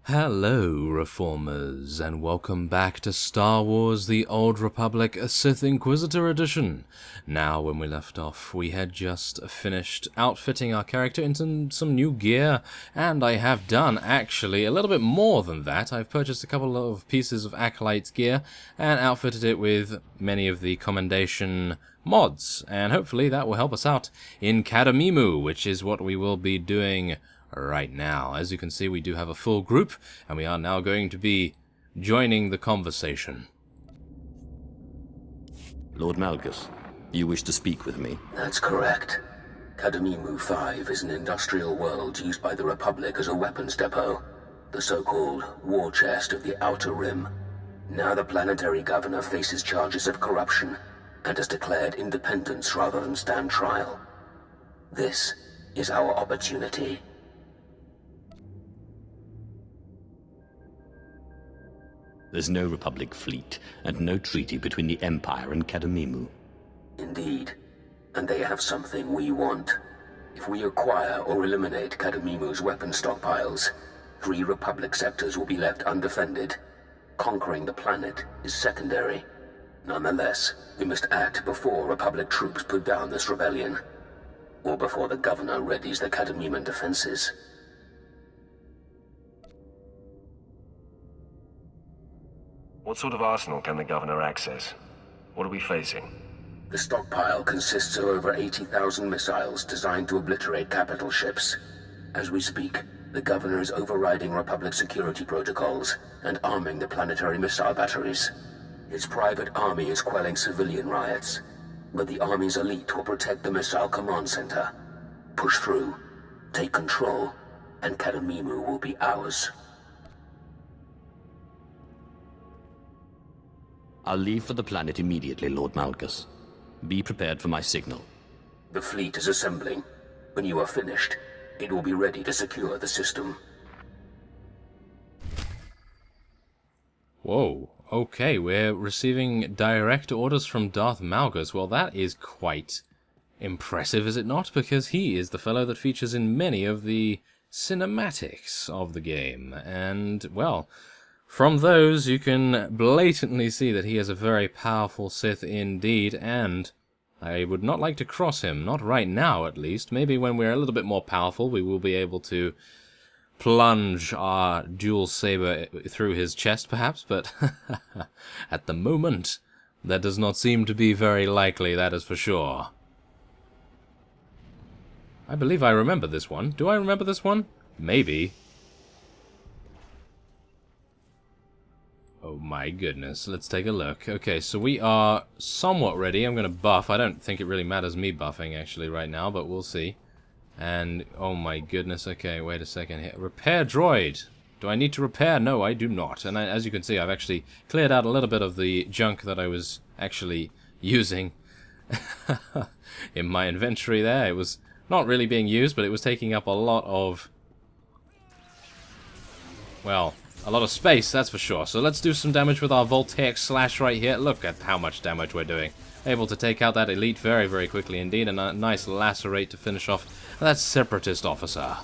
Hello, Reformers, and welcome back to Star Wars The Old Republic Sith Inquisitor Edition. Now, when we left off, we had just finished outfitting our character into some new gear, and I have done, actually, a little bit more than that. I've purchased a couple of pieces of Acolyte's gear, and outfitted it with many of the Commendation mods, and hopefully that will help us out in Cademimu, which is what we will be doing right now. As you can see, we do have a full group, and we are now going to be joining the conversation. Lord Malgus, you wish to speak with me? That's correct. Cademimu 5 is an industrial world used by the Republic as a weapons depot, the so-called war chest of the Outer Rim. Now the planetary governor faces charges of corruption and has declared independence rather than stand trial. This is our opportunity. There's no Republic fleet, and no treaty between the Empire and Cademimu. Indeed. And they have something we want. If we acquire or eliminate Cademimu's weapon stockpiles, 3 Republic sectors will be left undefended. Conquering the planet is secondary. Nonetheless, we must act before Republic troops put down this rebellion, or before the governor readies the Cademiman defenses. What sort of arsenal can the governor access? What are we facing? The stockpile consists of over 80,000 missiles designed to obliterate capital ships. As we speak, the governor is overriding Republic security protocols and arming the planetary missile batteries. His private army is quelling civilian riots, but the army's elite will protect the missile command center. Push through, take control, and Cademimu will be ours. I'll leave for the planet immediately, Lord Malgus. Be prepared for my signal. The fleet is assembling. When you are finished, it will be ready to secure the system. Whoa, okay, we're receiving direct orders from Darth Malgus. Well, that is quite impressive, is it not? Because he is the fellow that features in many of the cinematics of the game. And, well, from those, you can blatantly see that he is a very powerful Sith indeed, and I would not like to cross him, not right now at least. Maybe when we're a little bit more powerful, we will be able to plunge our dual saber through his chest, perhaps, but at the moment, that does not seem to be very likely, that is for sure. I believe I remember this one. Do I remember this one? Maybe. Oh my goodness, let's take a look. Okay, so we are somewhat ready. I'm going to buff. I don't think it really matters me buffing actually right now, but we'll see. And, oh my goodness, okay, wait a second here. Repair droid! Do I need to repair? No, I do not. And as you can see, I've actually cleared out a little bit of the junk that I was actually using in my inventory there. It was not really being used, but it was taking up a lot of, well, a lot of space, that's for sure. So let's do some damage with our Voltaic Slash right here. Look at how much damage we're doing. Able to take out that elite very, very quickly indeed. And a nice lacerate to finish off that Separatist officer.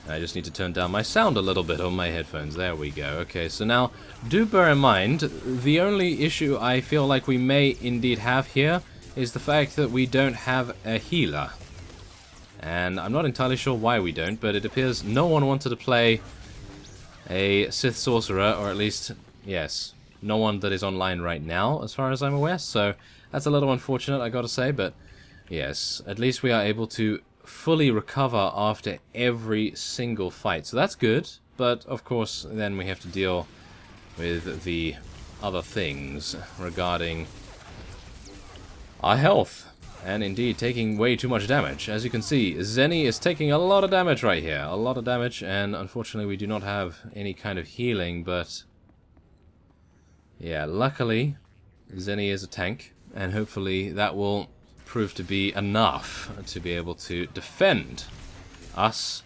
I just need to turn down my sound a little bit on my headphones. There we go. Okay, so now, do bear in mind, the only issue I feel like we may indeed have here is the fact that we don't have a healer. And I'm not entirely sure why we don't, but it appears no one wanted to play a Sith Sorcerer, or at least, yes, no one that is online right now, as far as I'm aware, so that's a little unfortunate, I gotta say, but yes, at least we are able to fully recover after every single fight, so that's good, but of course, then we have to deal with the other things regarding our health. And indeed, taking way too much damage. As you can see, Zenny is taking a lot of damage right here. A lot of damage, and unfortunately we do not have any kind of healing, but yeah, luckily, Zenny is a tank, and hopefully that will prove to be enough to be able to defend us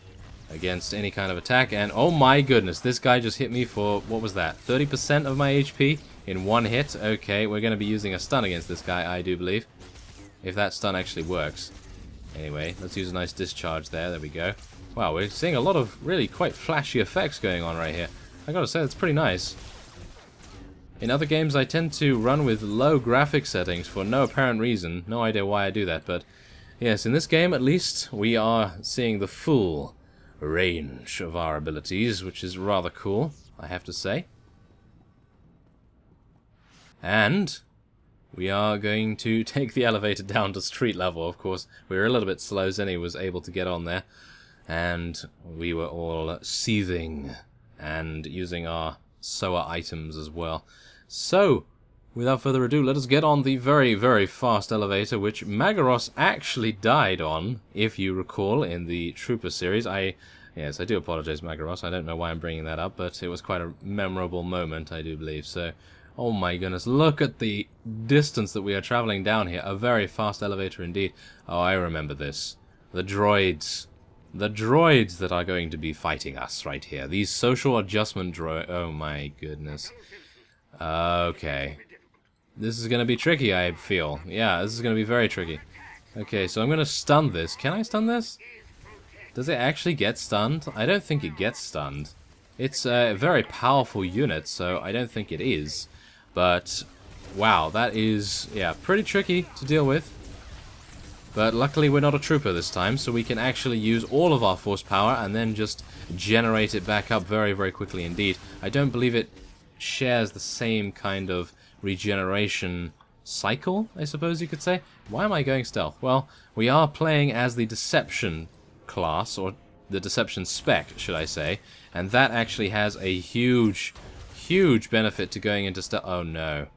against any kind of attack. And oh my goodness, this guy just hit me for, what was that, 30% of my HP in one hit? Okay, we're going to be using a stun against this guy, I do believe. If that stun actually works. Anyway, let's use a nice discharge there. There we go. Wow, we're seeing a lot of really quite flashy effects going on right here. I gotta say, that's pretty nice. In other games, I tend to run with low graphic settings for no apparent reason. No idea why I do that, but yes, in this game, at least, we are seeing the full range of our abilities, which is rather cool, I have to say. And we are going to take the elevator down to street level, of course. We were a little bit slow. Zenny was able to get on there. And we were all seething and using our SOA items as well. So, without further ado, let us get on the very, very fast elevator, which Magaros actually died on, if you recall, in the Trooper series. Yes, I do apologize, Magaros. I don't know why I'm bringing that up, but it was quite a memorable moment, I do believe. So, oh my goodness, look at the distance that we are traveling down here. A very fast elevator indeed. Oh, I remember this. The droids. The droids that are going to be fighting us right here. These social adjustment droids. Oh my goodness. Okay. This is going to be tricky, I feel. Yeah, this is going to be very tricky. Okay, so I'm going to stun this. Can I stun this? Does it actually get stunned? I don't think it gets stunned. It's a very powerful unit, so I don't think it is. But, wow, that is, yeah, pretty tricky to deal with. But luckily we're not a trooper this time, so we can actually use all of our force power and then just generate it back up very, very quickly indeed. I don't believe it shares the same kind of regeneration cycle, I suppose you could say. Why am I going stealth? Well, we are playing as the Deception class, or the Deception spec, should I say, and that actually has a huge, huge benefit to going into stealth. Oh no.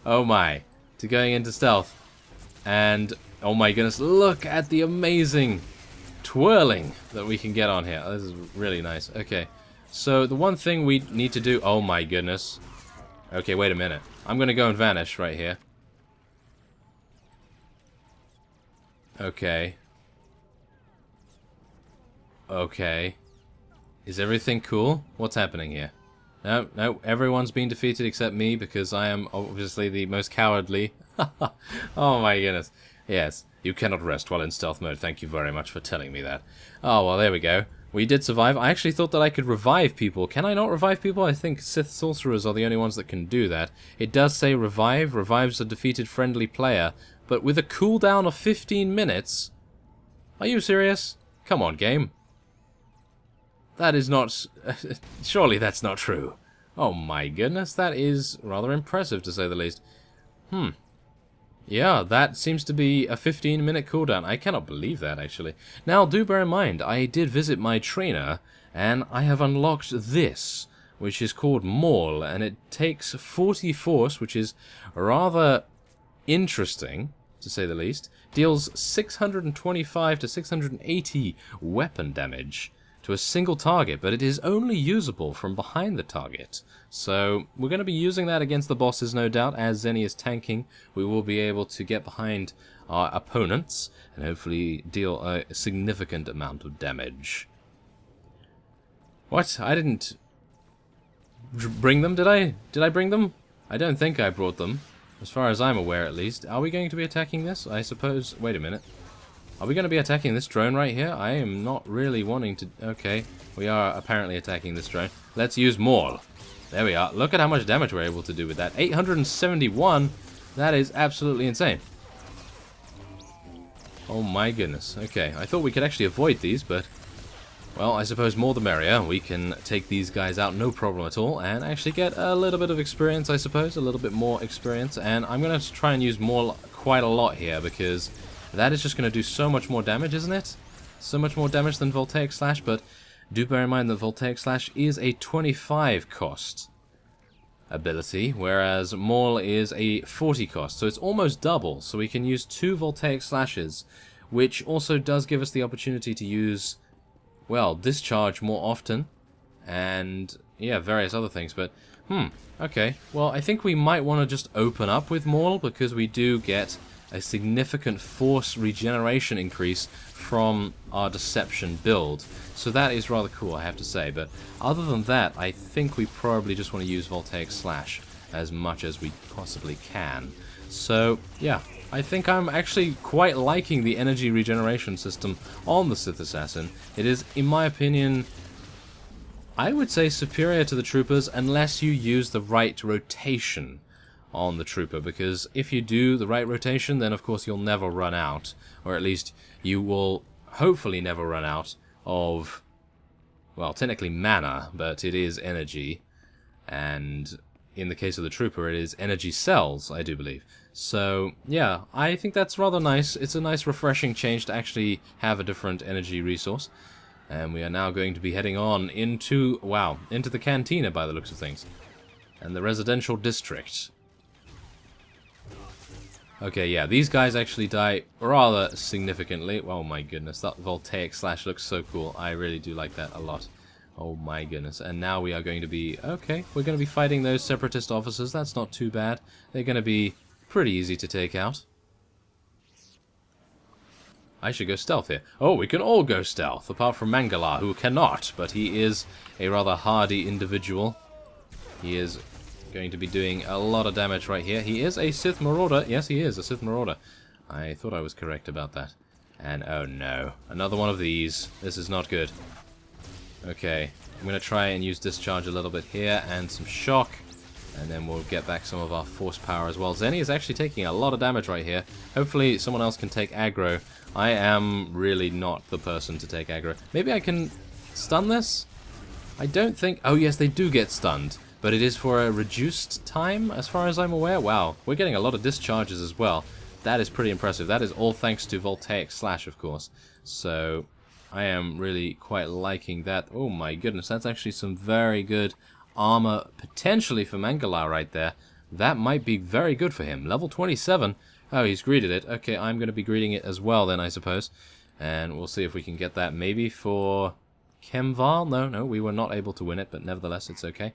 Oh my. To going into stealth. And, oh my goodness, look at the amazing twirling that we can get on here. This is really nice. Okay, so the one thing we need to do... Oh my goodness. Okay, wait a minute. I'm going to go and vanish right here. Okay. Okay. Is everything cool? What's happening here? No, no, everyone's been defeated except me because I am obviously the most cowardly. Oh my goodness. Yes, you cannot rest while in stealth mode. Thank you very much for telling me that. Oh, well, there we go. We did survive. I actually thought that I could revive people. Can I not revive people? I think Sith sorcerers are the only ones that can do that. It does say revive. Revives a defeated friendly player. But with a cooldown of 15 minutes? Are you serious? Come on, game. That is not... surely that's not true. Oh my goodness, that is rather impressive to say the least. Yeah, that seems to be a 15-minute cooldown. I cannot believe that, actually. Now, do bear in mind, I did visit my trainer, and I have unlocked this, which is called Maul, and it takes 40 force, which is rather interesting, to say the least. Deals 625 to 680 weapon damage to a single target, but it is only usable from behind the target. So we're going to be using that against the bosses, no doubt. As Zenny is tanking, we will be able to get behind our opponents and hopefully deal a significant amount of damage. What? I didn't bring them, did I? Did I bring them? I don't think I brought them, as far as I'm aware at least. Are we going to be attacking this? I suppose... Wait a minute. Are we going to be attacking this drone right here? I am not really wanting to... Okay, we are apparently attacking this drone. Let's use Maul. There we are. Look at how much damage we're able to do with that. 871. That is absolutely insane. Oh my goodness. Okay, I thought we could actually avoid these, but... Well, I suppose more the merrier. We can take these guys out no problem at all, and actually get a little bit of experience, I suppose. A little bit more experience, and I'm going to try and use Maul quite a lot here, because... that is just going to do so much more damage, isn't it? So much more damage than Voltaic Slash, but do bear in mind that Voltaic Slash is a 25 cost ability, whereas Maul is a 40 cost, so it's almost double. So we can use 2 Voltaic Slashes, which also does give us the opportunity to use, well, discharge more often, and, yeah, various other things, but, okay. Well, I think we might want to just open up with Maul, because we do get a significant force regeneration increase from our Deception build. So that is rather cool, I have to say. But other than that, I think we probably just want to use Voltaic Slash as much as we possibly can. So, yeah, I think I'm actually quite liking the energy regeneration system on the Sith Assassin. It is, in my opinion, I would say superior to the Troopers unless you use the right rotation on the Trooper, because if you do the right rotation, then of course you'll never run out, or at least you will hopefully never run out of, well, technically mana, but it is energy, and in the case of the Trooper, it is energy cells, I do believe. So, yeah, I think that's rather nice. It's a nice refreshing change to actually have a different energy resource. And we are now going to be heading on into, wow, into the Cantina by the looks of things. And the residential district. Okay, yeah, these guys actually die rather significantly. Oh my goodness, that voltaic slash looks so cool. I really do like that a lot. Oh my goodness. And now we are going to be, okay, we're going to be fighting those separatist officers. That's not too bad. They're going to be pretty easy to take out. I should go stealth here. Oh, we can all go stealth, apart from Mangala, who cannot, but he is a rather hardy individual. He is going to be doing a lot of damage right here. He is a Sith Marauder. Yes, he is a Sith Marauder. I thought I was correct about that. And oh no, another one of these. This is not good. Okay, I'm going to try and use discharge a little bit here, and some shock, and then we'll get back some of our force power as well. Zenny is actually taking a lot of damage right here. Hopefully someone else can take aggro. I am really not the person to take aggro. Maybe I can stun this? I don't think... Oh yes, they do get stunned, but it is for a reduced time, as far as I'm aware. Wow, we're getting a lot of discharges as well. That is pretty impressive. That is all thanks to voltaic slash, of course. So I am really quite liking that. Oh my goodness, that's actually some very good armor, potentially for Mangala right there. That might be very good for him. Level 27. Oh, he's greeted it. Okay, I'm going to be greeting it as well then, I suppose. And we'll see if we can get that maybe for Kemval. No, we were not able to win it, but nevertheless, it's okay.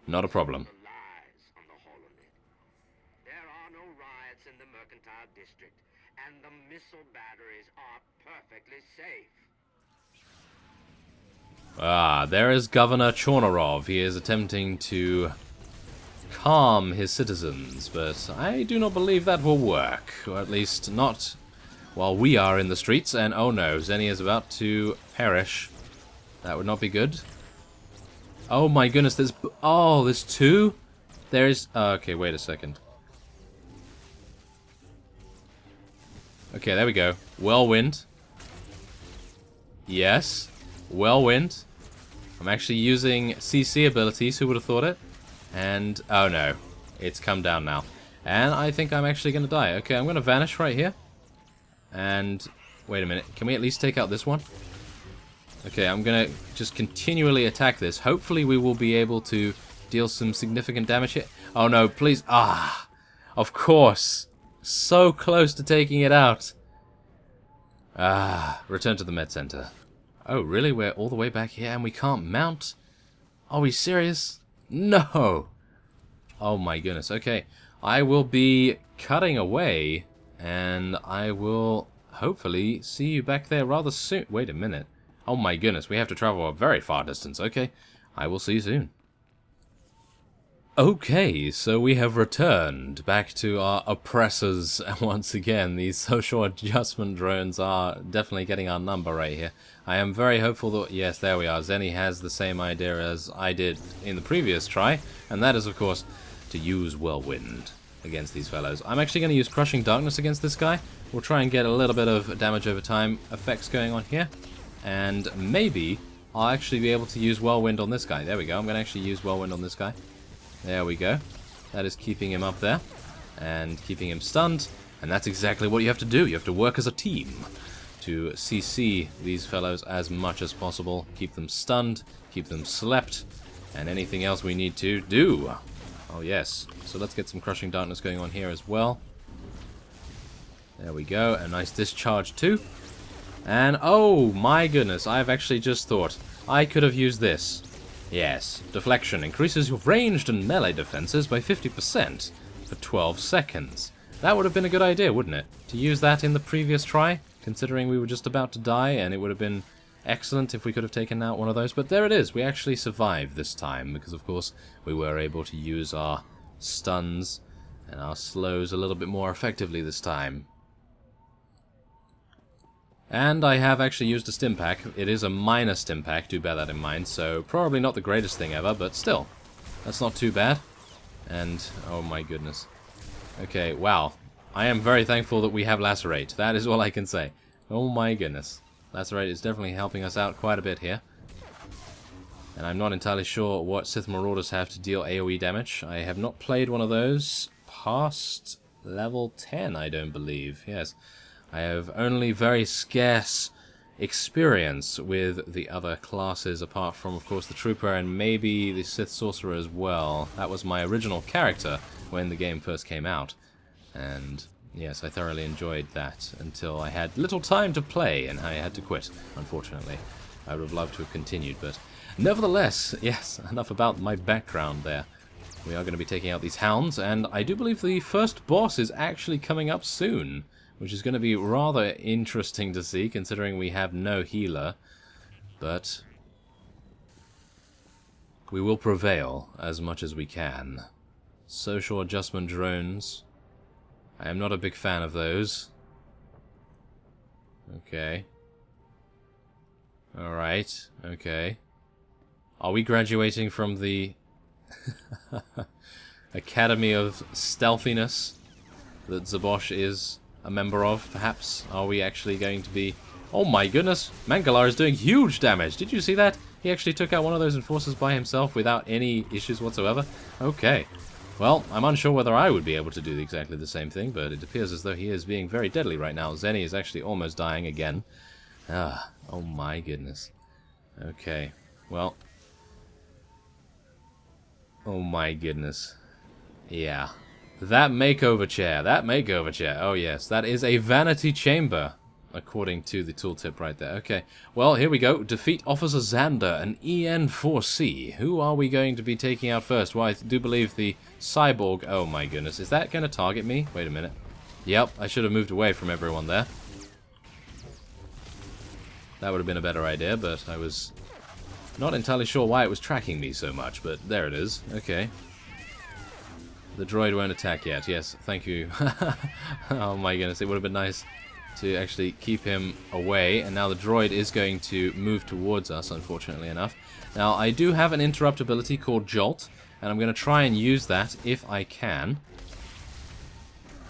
Not a problem. There are no riots in the Mercantile District, and the missile batteries are perfectly safe. Ah, there is Governor Chornorov. He is attempting to calm his citizens, but I do not believe that will work, or at least not while we are in the streets. And oh no, Zenny is about to perish. That would not be good. Oh my goodness, there's two? There is... okay, wait a second. Okay, there we go. Whirlwind. Yes. Whirlwind. I'm actually using CC abilities, who would have thought it? And, oh no, it's come down now. And I think I'm actually going to die. Okay, I'm going to vanish right here. And, wait a minute, can we at least take out this one? Okay, I'm going to just continually attack this. Hopefully we will be able to deal some significant damage here. Oh no, please, of course. So close to taking it out. Return to the med center. Oh, really? We're all the way back here and we can't mount? Are we serious? No! Oh my goodness. Okay, I will be cutting away, and I will hopefully see you back there rather soon. Wait a minute. Oh my goodness, we have to travel a very far distance. Okay, I will see you soon. Okay, so we have returned back to our oppressors once again. These social adjustment drones are definitely getting our number right here. I am very hopeful that, yes, there we are. Zenny has the same idea as I did in the previous try, and that is, of course, to use Whirlwind against these fellows. I'm actually going to use Crushing Darkness against this guy. We'll try and get a little bit of damage over time effects going on here, and maybe I'll actually be able to use Whirlwind on this guy. There we go. I'm going to actually use Whirlwind on this guy. There we go. That is keeping him up there and keeping him stunned, and that's exactly what you have to do. You have to work as a team to CC these fellows as much as possible, keep them stunned, keep them slept, and anything else we need to do. Oh yes, so let's get some Crushing Darkness going on here as well. There we go, a nice discharge too. And oh my goodness, I've actually just thought I could have used this. Yes, deflection increases your ranged and melee defenses by 50% for 12 seconds. That would have been a good idea, wouldn't it? To use that in the previous try, considering we were just about to die, and it would have been excellent if we could have taken out one of those. But there it is, we actually survived this time, because of course we were able to use our stuns And our slows a little bit more effectively this time. And I have actually used a stim pack. It is a minor stim pack, do bear that in mind, so probably not the greatest thing ever, but still. That's not too bad. And, oh my goodness. Okay, wow. I am very thankful that we have Lacerate. That is all I can say. Oh my goodness. Lacerate is definitely helping us out quite a bit here. And I'm not entirely sure what Sith Marauders have to deal AoE damage. I have not played one of those past level 10, I don't believe. Yes. I have only very scarce experience with the other classes, apart from, of course, the Trooper and maybe the Sith Sorcerer as well. That was my original character when the game first came out. And yes, I thoroughly enjoyed that until I had little time to play and I had to quit, unfortunately. I would have loved to have continued, but nevertheless, yes, enough about my background there. We are going to be taking out these hounds, and I do believe the first boss is actually coming up soon, which is going to be rather interesting to see, considering we have no healer. But we will prevail as much as we can. Social adjustment drones. I am not a big fan of those. Okay. Alright, okay. Are we graduating from the Academy of Stealthiness that Zabosh is a member of, perhaps? Are we actually going to be... Oh my goodness! Mangalar is doing huge damage! Did you see that? He actually took out one of those enforcers by himself without any issues whatsoever. Okay. Well, I'm unsure whether I would be able to do exactly the same thing, but it appears as though he is being very deadly right now. Zenny is actually almost dying again. Ah, oh my goodness. Okay, well... Oh my goodness. Yeah. That makeover chair, oh yes, that is a vanity chamber, according to the tooltip right there. Okay, well, here we go. Defeat Officer Xander, an EN4C. Who are we going to be taking out first? Well, I do believe the cyborg... Oh my goodness, is that going to target me? Wait a minute. Yep, I should have moved away from everyone there. That would have been a better idea, but I was not entirely sure why it was tracking me so much, but there it is. Okay. The droid won't attack yet. Yes, thank you. Oh my goodness, it would have been nice to actually keep him away, and now the droid is going to move towards us, unfortunately enough. Now, I do have an interrupt ability called Jolt, and I'm going to try and use that if I can.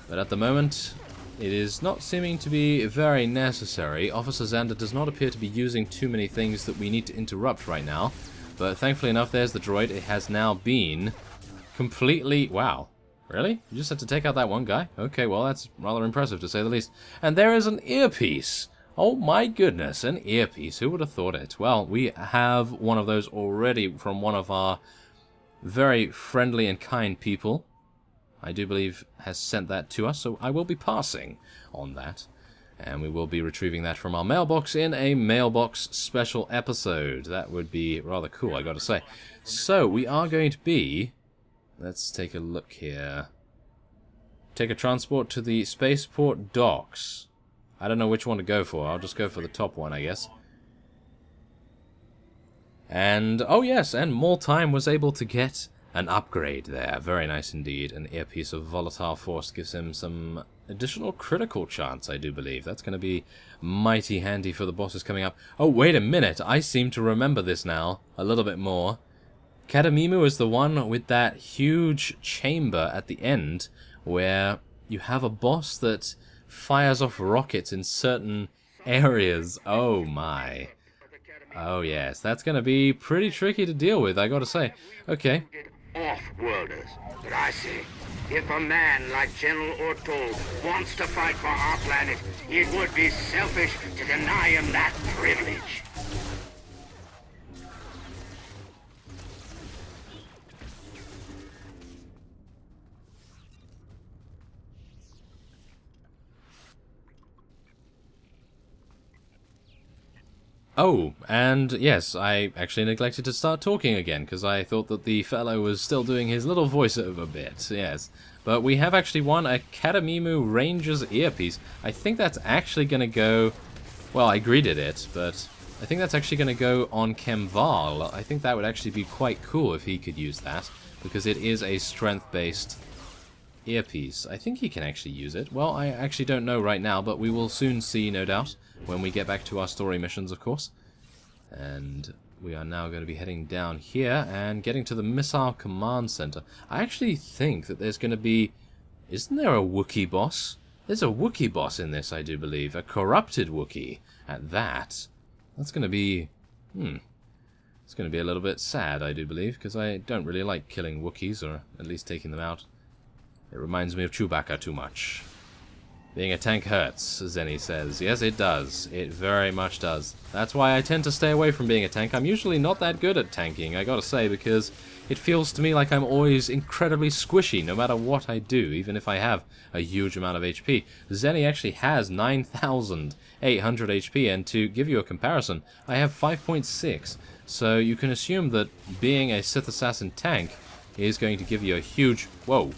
But at the moment, it is not seeming to be very necessary. Officer Xander does not appear to be using too many things that we need to interrupt right now. But thankfully enough, there's the droid. It has now been completely... Wow. Really? You just had to take out that one guy? Okay, well, that's rather impressive, to say the least. And there is an earpiece. Oh my goodness, an earpiece. Who would have thought it? Well, we have one of those already from one of our very friendly and kind people. I do believe has sent that to us, so I will be passing on that. And we will be retrieving that from our mailbox in a mailbox special episode. That would be rather cool, I gotta say. So, we are going to be... Let's take a look here. Take a transport to the spaceport docks. I don't know which one to go for. I'll just go for the top one, I guess. And, oh yes, and More Time was able to get an upgrade there. Very nice indeed. An earpiece of Volatile Force gives him some additional critical chance, I do believe. That's going to be mighty handy for the bosses coming up. Oh, wait a minute. I seem to remember this now a little bit more. Cademimu is the one with that huge chamber at the end where you have a boss that fires off rockets in certain areas. Oh my. Oh yes, that's going to be pretty tricky to deal with, I gotta say. Okay. Off-worlders. But I say, if a man like General O'Toole wants to fight for our planet, it would be selfish to deny him that privilege. Oh, and yes, I actually neglected to start talking again, because I thought that the fellow was still doing his little voiceover bit, yes. But we have actually won a Cademimu Ranger's earpiece. I think that's actually going to go... Well, I greeted it, but I think that's actually going to go on Kemval. I think that would actually be quite cool if he could use that, because it is a strength-based earpiece. I think he can actually use it. Well, I actually don't know right now, but we will soon see, no doubt, when we get back to our story missions, of course. And we are now going to be heading down here and getting to the Missile Command Center. I actually think that there's going to be... Isn't there a Wookiee boss? There's a Wookiee boss in this, I do believe. A corrupted Wookiee at that. That's going to be... It's going to be a little bit sad, I do believe, because I don't really like killing Wookiees, or at least taking them out. It reminds me of Chewbacca too much. Being a tank hurts, Zenny says. Yes, it does. It very much does. That's why I tend to stay away from being a tank. I'm usually not that good at tanking, I gotta say, because it feels to me like I'm always incredibly squishy, no matter what I do, even if I have a huge amount of HP. Zenny actually has 9,800 HP, and to give you a comparison, I have 5.6. So you can assume that being a Sith Assassin tank is going to give you a huge... Whoa.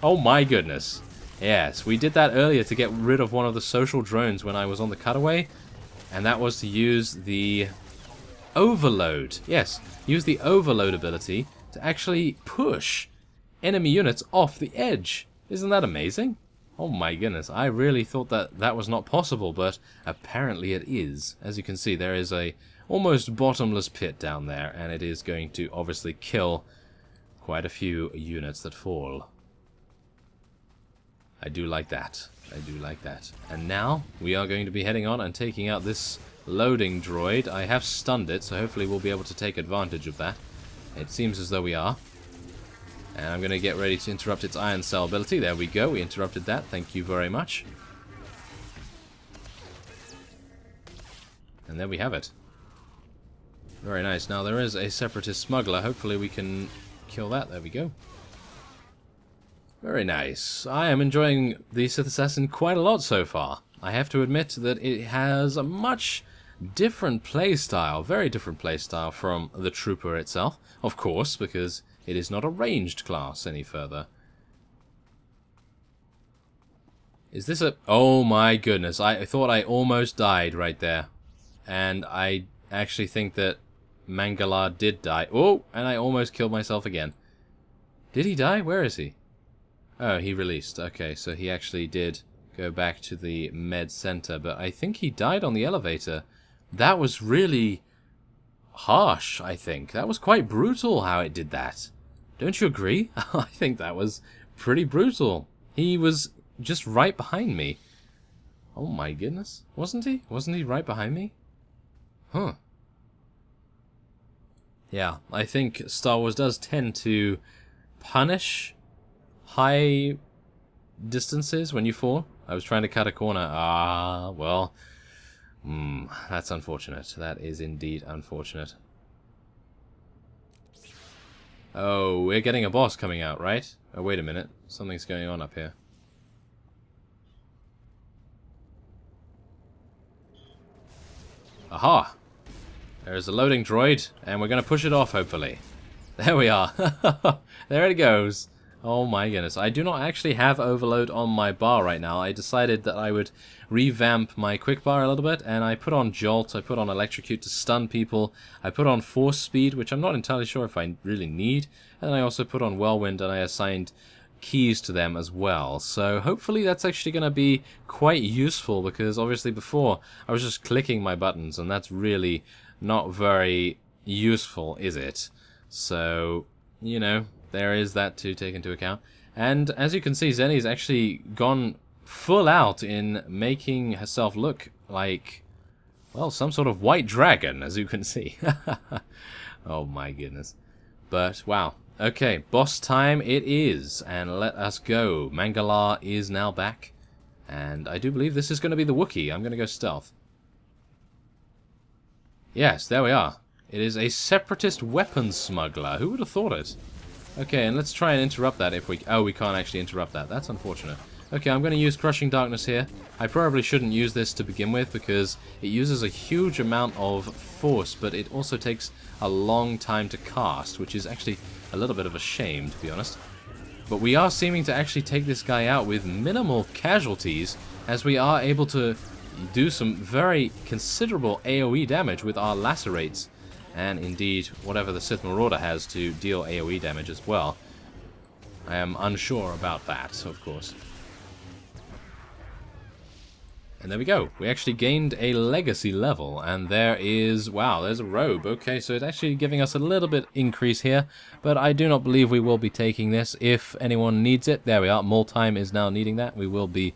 Oh my goodness. Yes, we did that earlier to get rid of one of the social drones when I was on the cutaway. And that was to use the overload. Yes, use the overload ability to actually push enemy units off the edge. Isn't that amazing? Oh my goodness, I really thought that that was not possible, but apparently it is. As you can see, there is a almost bottomless pit down there, and it is going to obviously kill quite a few units that fall. I do like that. I do like that. And now we are going to be heading on and taking out this loading droid. I have stunned it, so hopefully we'll be able to take advantage of that. It seems as though we are. And I'm going to get ready to interrupt its ion cell ability. There we go. We interrupted that. Thank you very much. And there we have it. Very nice. Now there is a separatist smuggler. Hopefully we can kill that. There we go. Very nice. I am enjoying the Sith Assassin quite a lot so far. I have to admit that it has a much different playstyle, very different playstyle from the Trooper itself. Of course, because it is not a ranged class any further. Is this a... Oh my goodness, I thought I almost died right there. And I actually think that Mangala did die. Oh, and I almost killed myself again. Did he die? Where is he? Oh, he released. Okay, so he actually did go back to the med center, but I think he died on the elevator. That was really harsh, I think. That was quite brutal how it did that. Don't you agree? I think that was pretty brutal. He was just right behind me. Oh my goodness. Wasn't he? Wasn't he right behind me? Huh. Yeah, I think Star Wars does tend to punish high distances when you fall. I was trying to cut a corner. Ah, well. That's unfortunate. That is indeed unfortunate. Oh, we're getting a boss coming out, right? Oh, wait a minute. Something's going on up here. Aha! There's a loading droid, and we're going to push it off, hopefully. There we are. There it goes. Oh my goodness. I do not actually have overload on my bar right now. I decided that I would revamp my quick bar a little bit, and I put on Jolt, I put on Electrocute to stun people, I put on Force Speed, which I'm not entirely sure if I really need, and I also put on Whirlwind, and I assigned keys to them as well. So hopefully that's actually going to be quite useful, because obviously before I was just clicking my buttons, and that's really not very useful, is it? So, you know, there is that to take into account. And as you can see, Zenny's actually gone full out in making herself look like, well, some sort of white dragon, as you can see. Oh my goodness. But, wow. Okay, boss time it is. And let us go. Mangala is now back. And I do believe this is going to be the Wookiee. I'm going to go stealth. Yes, there we are. It is a separatist weapons smuggler. Who would have thought it? Okay, and let's try and interrupt that if we... Oh, we can't actually interrupt that. That's unfortunate. Okay, I'm going to use Crushing Darkness here. I probably shouldn't use this to begin with because it uses a huge amount of force, but it also takes a long time to cast, which is actually a little bit of a shame, to be honest. But we are seeming to actually take this guy out with minimal casualties, as we are able to do some very considerable AoE damage with our lacerates. And indeed, whatever the Sith Marauder has to deal AoE damage as well. I am unsure about that, of course. And there we go. We actually gained a legacy level, and there is... Wow, there's a robe. Okay, so it's actually giving us a little bit increase here, but I do not believe we will be taking this if anyone needs it. There we are. Multime is now needing that. We will be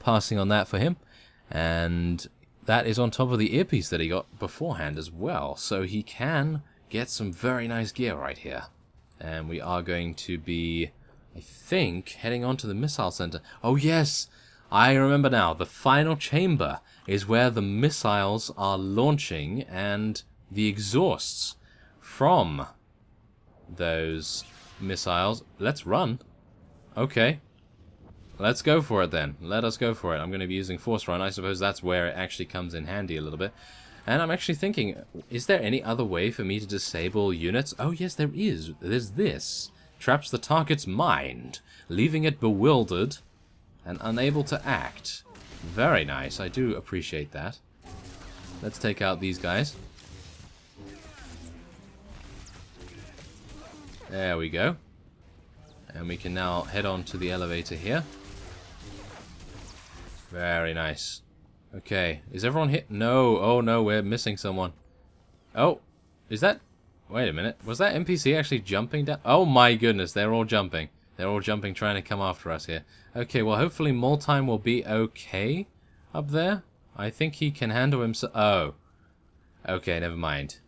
passing on that for him. And that is on top of the earpiece that he got beforehand as well. So he can get some very nice gear right here. And we are going to be, I think, heading on to the missile center. Oh, yes! I remember now. The final chamber is where the missiles are launching and the exhausts from those missiles. Let's run. Okay. Let's go for it then. Let us go for it. I'm going to be using Force Run. I suppose that's where it actually comes in handy a little bit. And I'm actually thinking, is there any other way for me to disable units? Oh, yes, there is. There's this. Traps the target's mind, leaving it bewildered and unable to act. Very nice. I do appreciate that. Let's take out these guys. There we go. And we can now head on to the elevator here. Very nice. Okay. Is everyone hit? No. Oh, no. We're missing someone. Oh. Is that... Wait a minute. Was that NPC actually jumping down? Oh, my goodness. They're all jumping. They're all jumping, trying to come after us here. Okay, well, hopefully Multime will be okay up there. I think he can handle himself. Oh. Okay, never mind.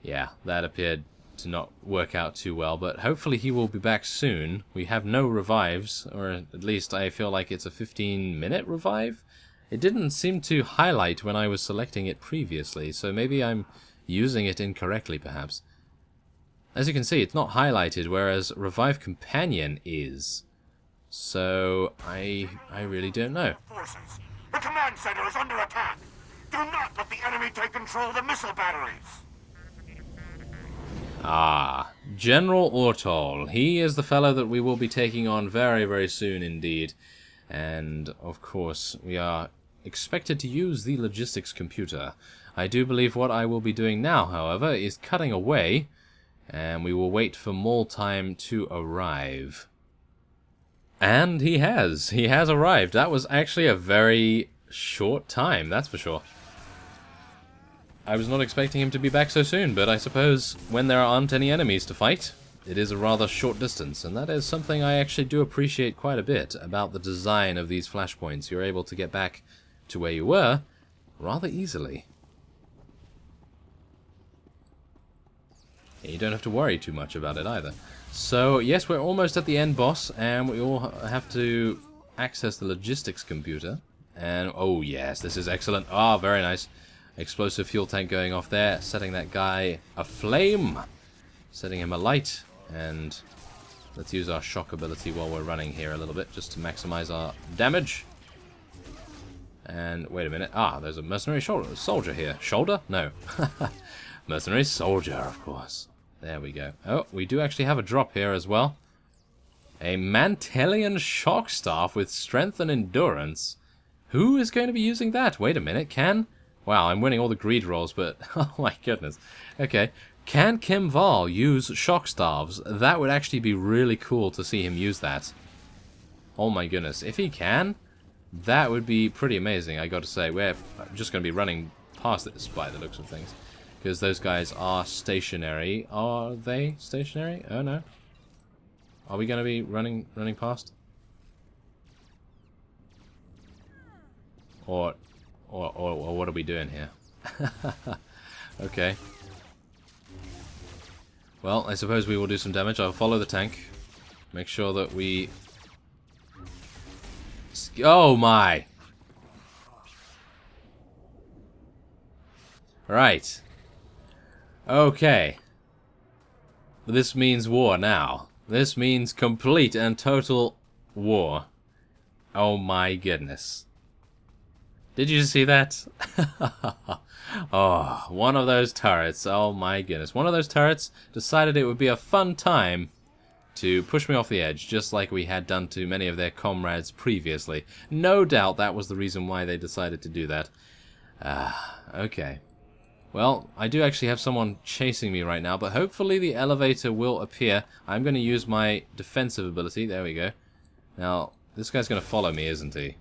Yeah, that appeared to not work out too well, but hopefully he will be back soon. We have no revives, or at least I feel like it's a 15-minute revive. It didn't seem to highlight when I was selecting it previously, so maybe I'm using it incorrectly, perhaps. As you can see, it's not highlighted, whereas Revive Companion is. So, I really don't know. Forces. The command center is under attack. Do not let the enemy take control of the missile batteries. Ah, General Ortol. He is the fellow that we will be taking on very, very soon indeed. And, of course, we are expected to use the logistics computer. I do believe what I will be doing now, however, is cutting away, and we will wait for Multime to arrive. And he has. He has arrived. That was actually a very short time, that's for sure. I was not expecting him to be back so soon, but I suppose when there aren't any enemies to fight, it is a rather short distance, and that is something I actually do appreciate quite a bit about the design of these flashpoints. You're able to get back to where you were rather easily. And you don't have to worry too much about it either. So, yes, we're almost at the end boss, and we all have to access the logistics computer. And, oh yes, this is excellent. Ah, very nice. Explosive fuel tank going off there, setting that guy aflame. Setting him alight, and let's use our shock ability while we're running here a little bit, just to maximize our damage. And, wait a minute. Ah, there's a mercenary soldier here. Shoulder? No. Mercenary soldier, of course. There we go. Oh, we do actually have a drop here as well. A Mantelian shock staff with strength and endurance. Who is going to be using that? Wait a minute, Wow, I'm winning all the greed rolls, but... oh my goodness. Okay. Can Kim Val use shock staves? That would actually be really cool to see him use that. Oh my goodness. If he can, that would be pretty amazing, I gotta say. We're just going to be running past this by the looks of things. Because those guys are stationary. Are they stationary? Oh no. Are we going to be running past? Or what are we doing here? Okay. Well, I suppose we will do some damage. I'll follow the tank. Make sure that we... Oh my! Right. Okay. This means war now. This means complete and total war. Oh my goodness. Did you see that? Oh, one of those turrets. Oh my goodness. One of those turrets decided it would be a fun time to push me off the edge, just like we had done to many of their comrades previously. No doubt that was the reason why they decided to do that. Okay. Well, I do actually have someone chasing me right now, but hopefully the elevator will appear. I'm going to use my defensive ability. There we go. Now, this guy's going to follow me, isn't he?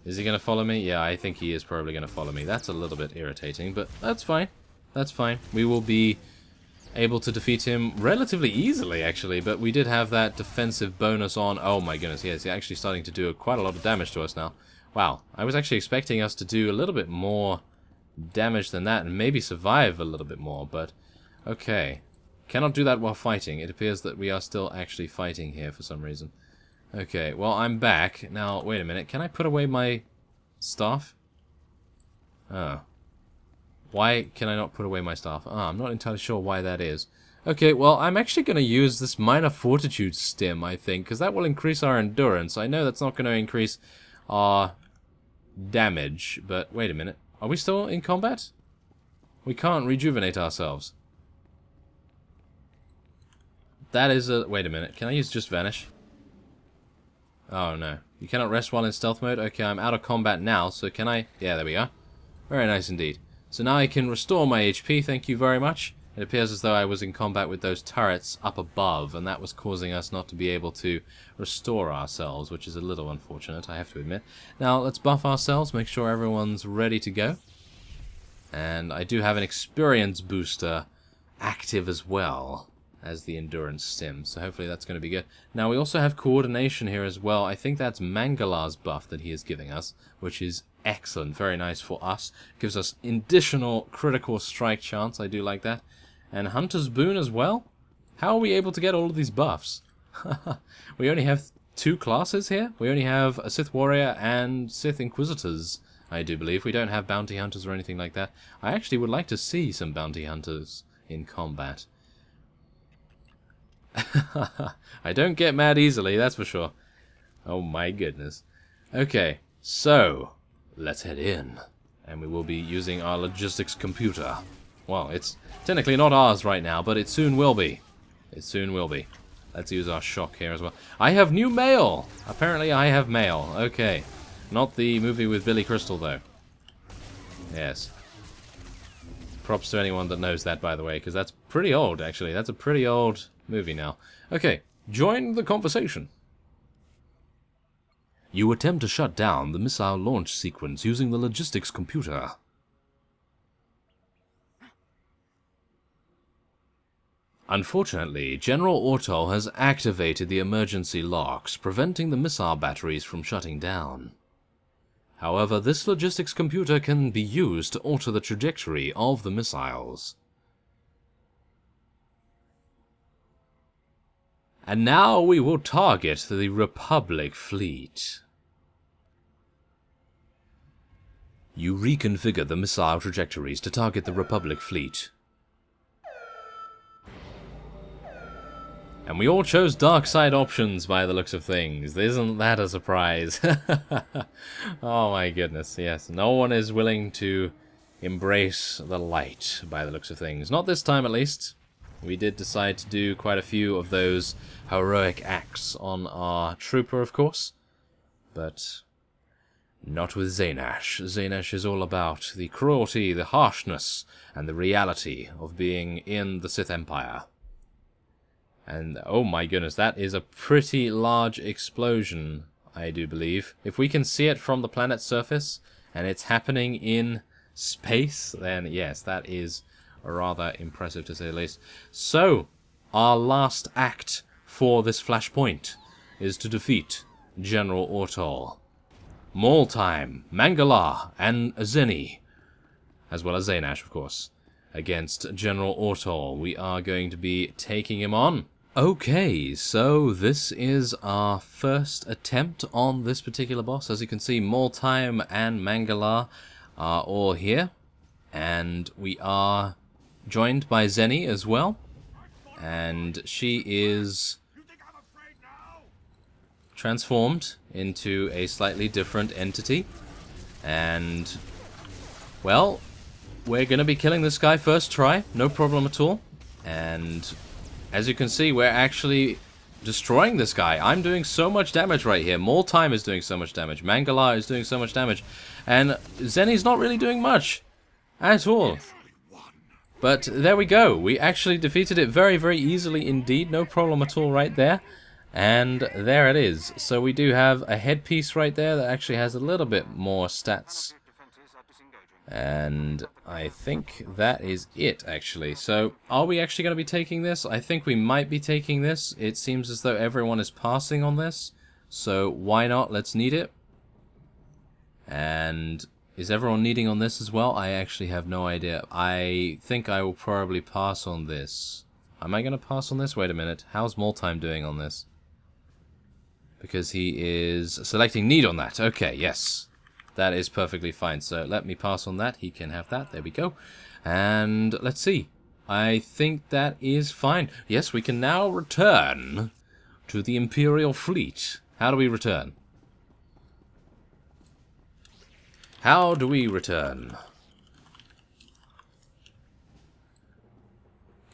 Is he going to follow me? Yeah, I think he is probably going to follow me. That's a little bit irritating, but that's fine. That's fine. We will be able to defeat him relatively easily, actually, but we did have that defensive bonus on. Oh my goodness, yes, he's actually starting to do quite a lot of damage to us now. Wow, I was actually expecting us to do a little bit more damage than that and maybe survive a little bit more, but okay. Cannot do that while fighting. It appears that we are still actually fighting here for some reason. Okay, well, I'm back. Now, wait a minute. Can I put away my staff? Oh. Why can I not put away my staff? Ah, I'm not entirely sure why that is. Okay, well, I'm actually going to use this minor fortitude stim, I think, because that will increase our endurance. I know that's not going to increase our damage, but wait a minute. Are we still in combat? We can't rejuvenate ourselves. That is a... Wait a minute. Can I use just vanish? Oh, no. You cannot rest while in stealth mode? Okay, I'm out of combat now, so can I... Yeah, there we are. Very nice indeed. So now I can restore my HP, thank you very much. It appears as though I was in combat with those turrets up above, and that was causing us not to be able to restore ourselves, which is a little unfortunate, I have to admit. Now, let's buff ourselves, make sure everyone's ready to go. And I do have an experience booster active as well as the endurance stim, so hopefully that's going to be good. Now, we also have coordination here as well. I think that's Mangalar's buff that he is giving us, which is excellent, very nice for us. Gives us additional critical strike chance, I do like that. And Hunter's Boon as well? How are we able to get all of these buffs? We only have 2 classes here. We only have a Sith Warrior and Sith Inquisitors, I do believe. We don't have Bounty Hunters or anything like that. I actually would like to see some Bounty Hunters in combat. I don't get mad easily, that's for sure. Oh my goodness. Okay, so let's head in. And we will be using our logistics computer. Well, it's technically not ours right now, but it soon will be. It soon will be. Let's use our shock here as well. I have new mail! Apparently I have mail. Okay. Not the movie with Billy Crystal, though. Yes. Props to anyone that knows that, by the way, because that's pretty old, actually. That's a pretty old movie now. Okay. Join the conversation. You attempt to shut down the missile launch sequence using the logistics computer. Unfortunately, General Ortol has activated the emergency locks, preventing the missile batteries from shutting down. However, this logistics computer can be used to alter the trajectory of the missiles. And now we will target the Republic fleet. You reconfigure the missile trajectories to target the Republic fleet. And we all chose dark side options by the looks of things. Isn't that a surprise? Oh my goodness, yes. No one is willing to embrace the light by the looks of things. Not this time, at least. We did decide to do quite a few of those heroic acts on our trooper, of course. But not with Zaynash. Zaynash is all about the cruelty, the harshness, and the reality of being in the Sith Empire. And, oh my goodness, that is a pretty large explosion, I do believe. If we can see it from the planet's surface, and it's happening in space, then yes, that is rather impressive to say the least. So, our last act for this Flashpoint is to defeat General Ortol. Maul time, Mangalar, and Zenny, as well as Zaynash, of course, against General Ortol. We are going to be taking him on. Okay, so this is our first attempt on this particular boss. As you can see, Maul time and Mangalar are all here, and we are joined by Zenny as well, and she is transformed into a slightly different entity, and, well, we're going to be killing this guy first try, no problem at all, and as you can see, we're actually destroying this guy. I'm doing so much damage right here. Maul time is doing so much damage. Mangalar is doing so much damage. And Zenny's not really doing much. at all. But there we go. We actually defeated it very, very easily indeed. No problem at all right there. And there it is. So we do have a headpiece right there that actually has a little bit more stats. And I think that is it, actually. So are we actually going to be taking this? I think we might be taking this. It seems as though everyone is passing on this. So why not? Let's need it. And is everyone needing on this as well? I actually have no idea. I think I will probably pass on this. Am I going to pass on this? Wait a minute. How's Multime doing on this? Because he is selecting need on that. Okay, yes. That is perfectly fine. So let me pass on that. He can have that. There we go. And let's see. I think that is fine. Yes, we can now return to the Imperial fleet. How do we return? How do we return?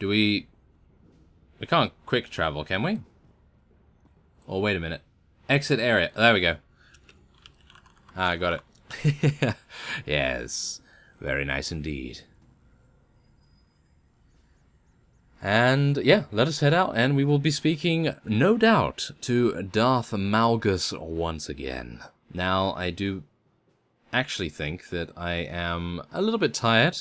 Do we... We can't quick travel, can we? Oh, wait a minute. Exit area. There we go. Ah, I got it. Yes. Very nice indeed. And, yeah, let us head out, and we will be speaking, no doubt, to Darth Malgus once again. Now, I do actually think that I am a little bit tired.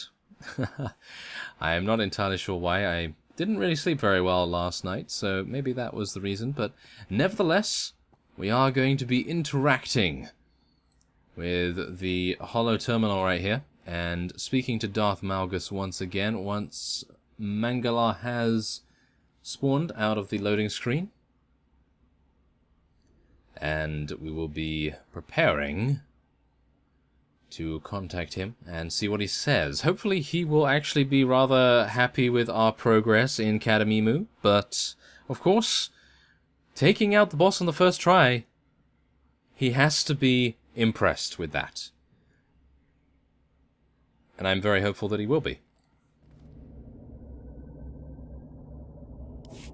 I am not entirely sure why. I didn't really sleep very well last night, so maybe that was the reason. But nevertheless, we are going to be interacting with the holo terminal right here and speaking to Darth Malgus once again once Mangala has spawned out of the loading screen. And we will be preparing to contact him and see what he says. Hopefully he will actually be rather happy with our progress in Cademimu, but of course, taking out the boss on the first try, he has to be impressed with that. And I'm very hopeful that he will be.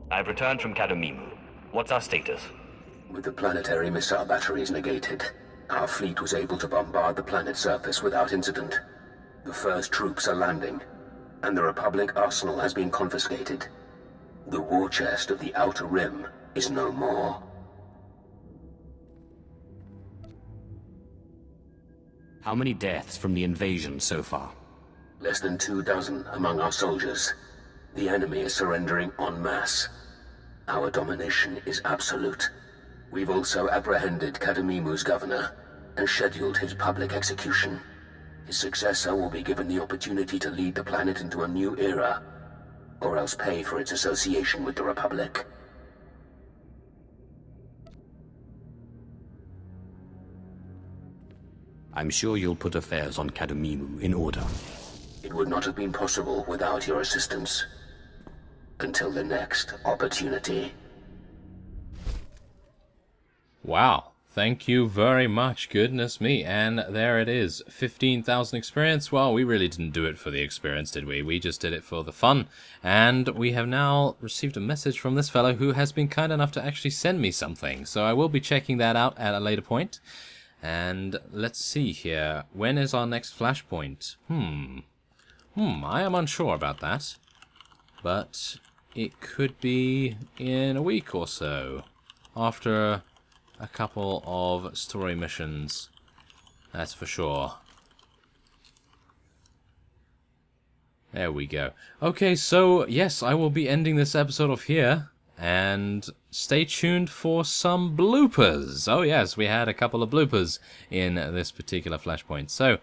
I've returned from Cademimu. What's our status? With the planetary missile batteries negated, our fleet was able to bombard the planet's surface without incident. The first troops are landing, and the Republic arsenal has been confiscated. The war chest of the Outer Rim is no more. How many deaths from the invasion so far? Less than 24 among our soldiers. The enemy is surrendering en masse. Our domination is absolute. We've also apprehended Cademimu's governor and scheduled his public execution. His successor will be given the opportunity to lead the planet into a new era, or else pay for its association with the Republic. I'm sure you'll put affairs on Cademimu in order. It would not have been possible without your assistance. Until the next opportunity. Wow. Thank you very much. Goodness me. And there it is. 15,000 experience. Well, we really didn't do it for the experience, did we? We just did it for the fun. And we have now received a message from this fellow who has been kind enough to actually send me something. So I will be checking that out at a later point. And let's see here. When is our next Flashpoint? I am unsure about that. But it could be in a week or so. After a couple of story missions. That's for sure. There we go. Okay, so yes, I will be ending this episode off here. And stay tuned for some bloopers. Oh yes, we had a couple of bloopers in this particular Flashpoint. So,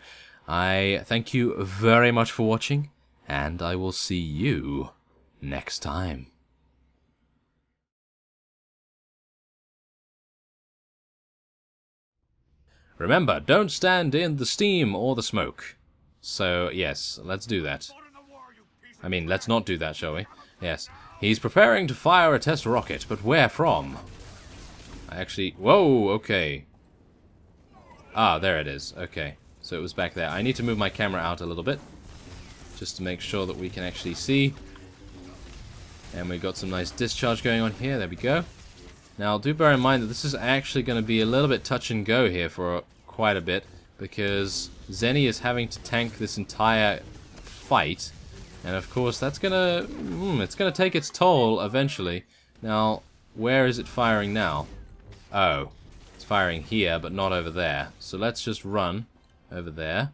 I thank you very much for watching, and I will see you next time. Remember, don't stand in the steam or the smoke. So, yes, let's do that. I mean, let's not do that, shall we? Yes. He's preparing to fire a test rocket, but where from? I actually... Whoa, okay. Ah, there it is. Okay. So it was back there. I need to move my camera out a little bit, just to make sure that we can actually see. And we've got some nice discharge going on here. There we go. Now, do bear in mind that this is actually going to be a little bit touch and go here for quite a bit, because Zenny is having to tank this entire fight. And of course, that's gonna... it's gonna take its toll eventually. Now, where is it firing now? Oh, it's firing here, but not over there. So let's just run over there.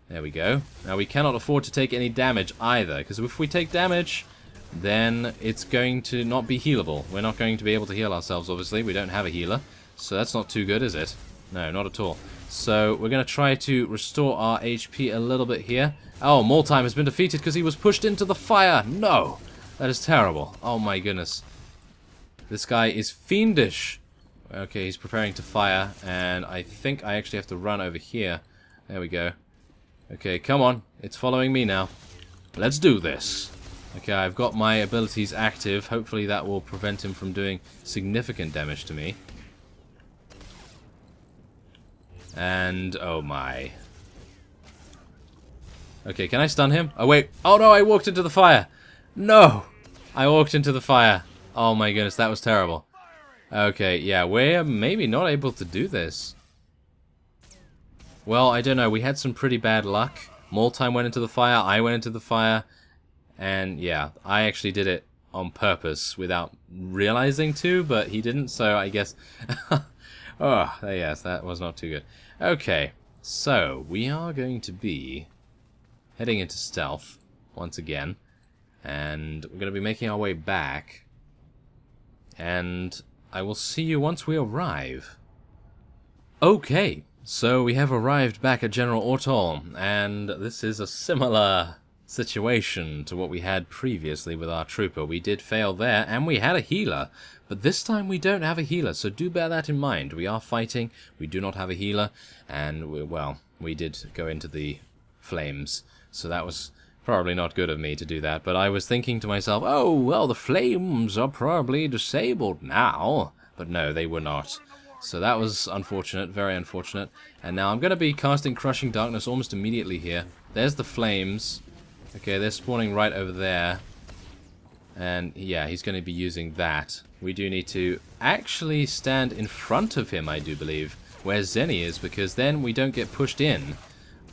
There we go. Now, we cannot afford to take any damage either, because if we take damage, then it's going to not be healable. We're not going to be able to heal ourselves, obviously. We don't have a healer, so that's not too good, is it? No, not at all. So we're going to try to restore our HP a little bit here. Oh, Mortime has been defeated because he was pushed into the fire. No! That is terrible. Oh my goodness. This guy is fiendish. Okay, he's preparing to fire, and I think I actually have to run over here. There we go. Okay, come on. It's following me now. Let's do this. Okay, I've got my abilities active. Hopefully that will prevent him from doing significant damage to me. And, oh my. Okay, can I stun him? Oh wait, oh no, I walked into the fire! No! I walked into the fire. Oh my goodness, that was terrible. Okay, yeah, we're maybe not able to do this. Well, I don't know, we had some pretty bad luck. Mortime went into the fire, I went into the fire, and yeah, I actually did it on purpose without realizing to, but he didn't, so I guess... Oh, yes, that was not too good. Okay, so we are going to be heading into stealth once again, and we're going to be making our way back, and I will see you once we arrive. Okay, so we have arrived back at General Ortol, and this is a similar situation to what we had previously with our trooper. We did fail there, and we had a healer. But this time we don't have a healer, so do bear that in mind. We are fighting, we do not have a healer, and, we did go into the flames. So that was probably not good of me to do that. But I was thinking to myself, oh, well, the flames are probably disabled now. But no, they were not. So that was unfortunate, very unfortunate. And now I'm going to be casting Crushing Darkness almost immediately here. There's the flames. Okay, they're spawning right over there. And yeah, he's going to be using that. We do need to actually stand in front of him, I do believe, where Zenny is, because then we don't get pushed in.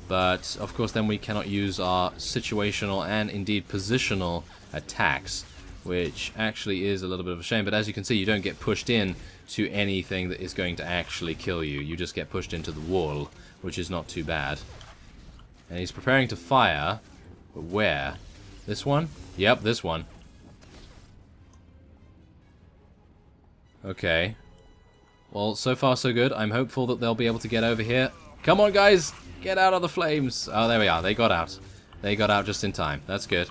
But, of course, then we cannot use our situational and, indeed, positional attacks, which actually is a little bit of a shame. But as you can see, you don't get pushed in to anything that is going to actually kill you. You just get pushed into the wall, which is not too bad. And he's preparing to fire, but where? This one? Yep, this one. Okay. Well, so far so good. I'm hopeful that they'll be able to get over here. Come on, guys! Get out of the flames! Oh, there we are. They got out. They got out just in time. That's good.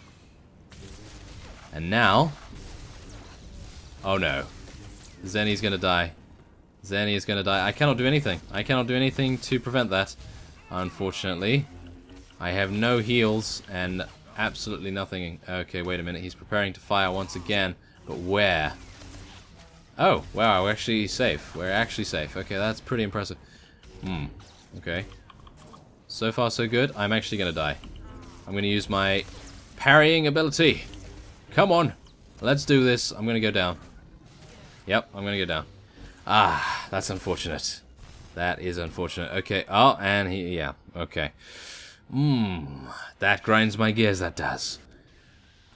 And now... Oh, no. Zenny's gonna die. Zenny is gonna die. I cannot do anything. I cannot do anything to prevent that. Unfortunately. I have no heals and absolutely nothing. Okay, wait a minute. He's preparing to fire once again. But where? Oh, wow, we're actually safe. We're actually safe. Okay, that's pretty impressive. Okay. So far, so good. I'm actually going to die. I'm going to use my parrying ability. Come on. Let's do this. I'm going to go down. Yep, I'm going to go down. Ah, that's unfortunate. That is unfortunate. Okay. Oh, and he... Yeah. Okay. That grinds my gears, that does.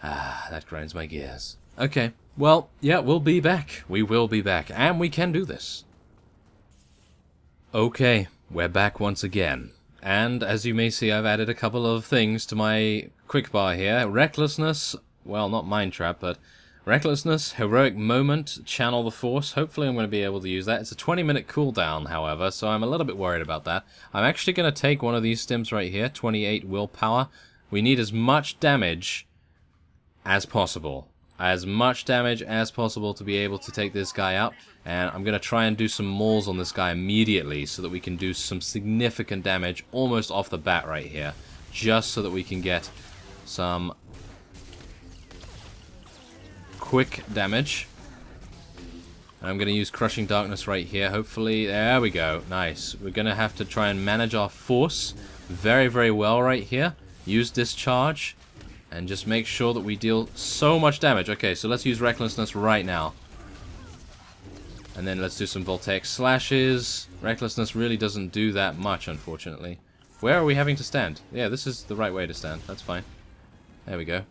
Ah, that grinds my gears. Okay. Well, yeah, we'll be back. We will be back, and we can do this. Okay, we're back once again. And as you may see, I've added a couple of things to my quick bar here. Recklessness, well, not Mind Trap, but Recklessness, Heroic Moment, Channel the Force. Hopefully I'm going to be able to use that. It's a 20-minute cooldown, however, so I'm a little bit worried about that. I'm actually going to take one of these stims right here, 28 Willpower. We need as much damage as possible. As much damage as possible to be able to take this guy out. And I'm going to try and do some mauls on this guy immediately so that we can do some significant damage almost off the bat right here. Just so that we can get some quick damage. And I'm going to use Crushing Darkness right here. Hopefully, there we go. Nice. We're going to have to try and manage our force very, very well right here. Use Discharge. And just make sure that we deal so much damage. Okay, so let's use Recklessness right now. And then let's do some Voltaic Slashes. Recklessness really doesn't do that much, unfortunately. Where are we having to stand? Yeah, this is the right way to stand. That's fine. There we go.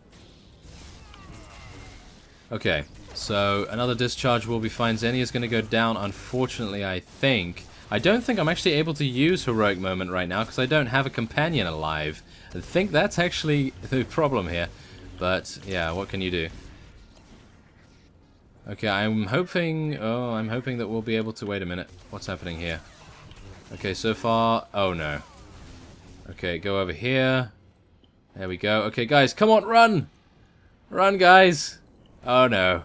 Okay, so another discharge will be fine. Zenny is going to go down, unfortunately, I think. I don't think I'm actually able to use Heroic Moment right now because I don't have a companion alive. I think that's actually the problem here. But, yeah, what can you do? Okay, I'm hoping... Oh, I'm hoping that we'll be able to... Wait a minute. What's happening here? Okay, so far... Oh, no. Okay, go over here. There we go. Okay, guys, come on, run! Run, guys! Oh, no.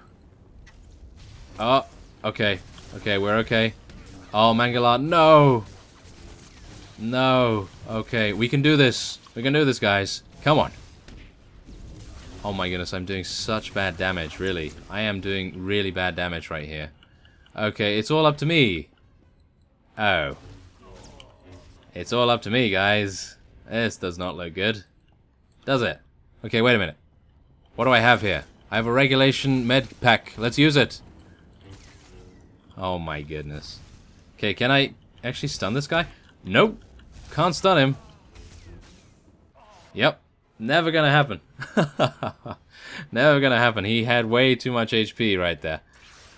Oh, okay. Okay, we're okay. Oh, Mangala, no! No. Okay, we can do this. We can do this, guys. Come on. Oh my goodness, I'm doing such bad damage, really. I am doing really bad damage right here. Okay, it's all up to me. Oh. It's all up to me, guys. This does not look good. Does it? Okay, wait a minute. What do I have here? I have a regulation med pack. Let's use it. Oh my goodness. Okay, can I actually stun this guy? Nope. Can't stun him. Yep. Never gonna happen. Never gonna happen. He had way too much HP right there.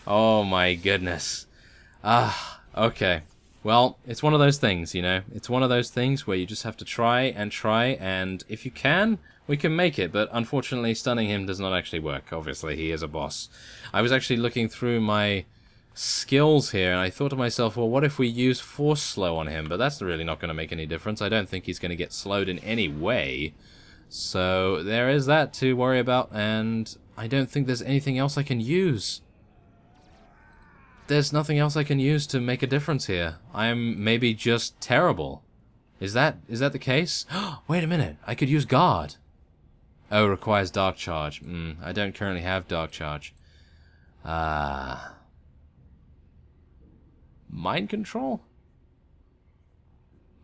Oh my goodness. Okay. Well, it's one of those things, you know. It's one of those things where you just have to try, and if you can, we can make it. But unfortunately, stunning him does not actually work. Obviously, he is a boss. I was actually looking through my skills here, and I thought to myself, well, what if we use Force Slow on him? But that's really not going to make any difference. I don't think he's going to get slowed in any way. So there is that to worry about, and I don't think there's anything else I can use. There's nothing else I can use to make a difference here. I'm maybe just terrible. Is that the case? Wait a minute, I could use Guard. Oh, requires Dark Charge. I don't currently have Dark Charge. Mind Control?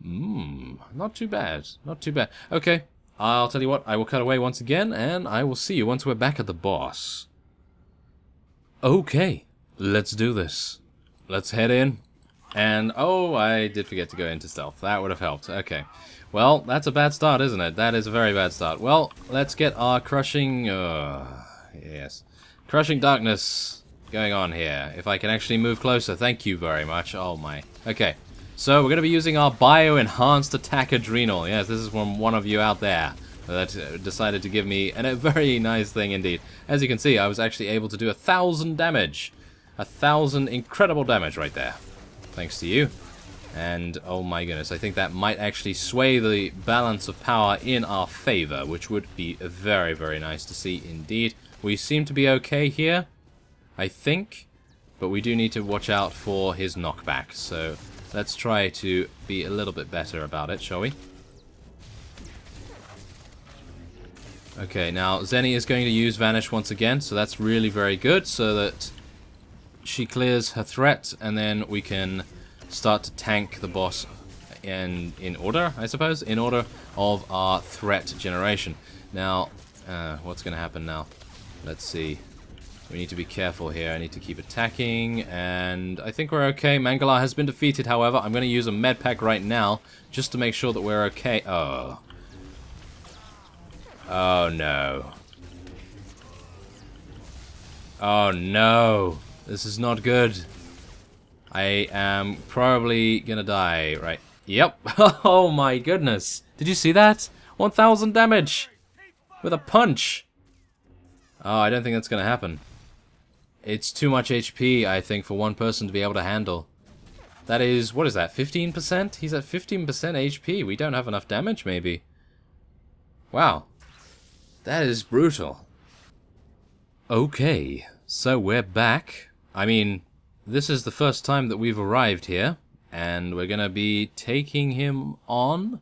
Not too bad. Not too bad. Okay, I'll tell you what, I will cut away once again, and I will see you once we're back at the boss. Okay. Let's do this. Let's head in. And, oh, I did forget to go into stealth. That would have helped. Okay. Well, that's a bad start, isn't it? That is a very bad start. Well, let's get our crushing... yes. Crushing darkness going on here. If I can actually move closer. Thank you very much. Oh, my. Okay. So, we're going to be using our Bio-Enhanced Attack Adrenal. Yes, this is from one of you out there that decided to give me a very nice thing indeed. As you can see, I was actually able to do 1,000 damage. 1,000 incredible damage right there. Thanks to you. And, oh my goodness, I think that might actually sway the balance of power in our favor, which would be very, very nice to see indeed. We seem to be okay here, I think, but we do need to watch out for his knockback. So, let's try to be a little bit better about it, shall we? Okay, now Zenny is going to use Vanish once again, so that's really very good, so that she clears her threat, and then we can start to tank the boss in order, I suppose, in order of our threat generation. Now, what's going to happen now? Let's see. We need to be careful here. I need to keep attacking, and I think we're okay. Mangala has been defeated, however. I'm going to use a med pack right now, just to make sure that we're okay. Oh. Oh, no. Oh, no. This is not good. I am probably gonna die, right? Yep. Oh my goodness. Did you see that? 1,000 damage! With a punch! Oh, I don't think that's gonna happen. It's too much HP, I think, for one person to be able to handle. That is, what is that, 15%? He's at 15% HP. We don't have enough damage, maybe. Wow. That is brutal. Okay, so we're back. I mean, this is the first time that we've arrived here, and we're going to be taking him on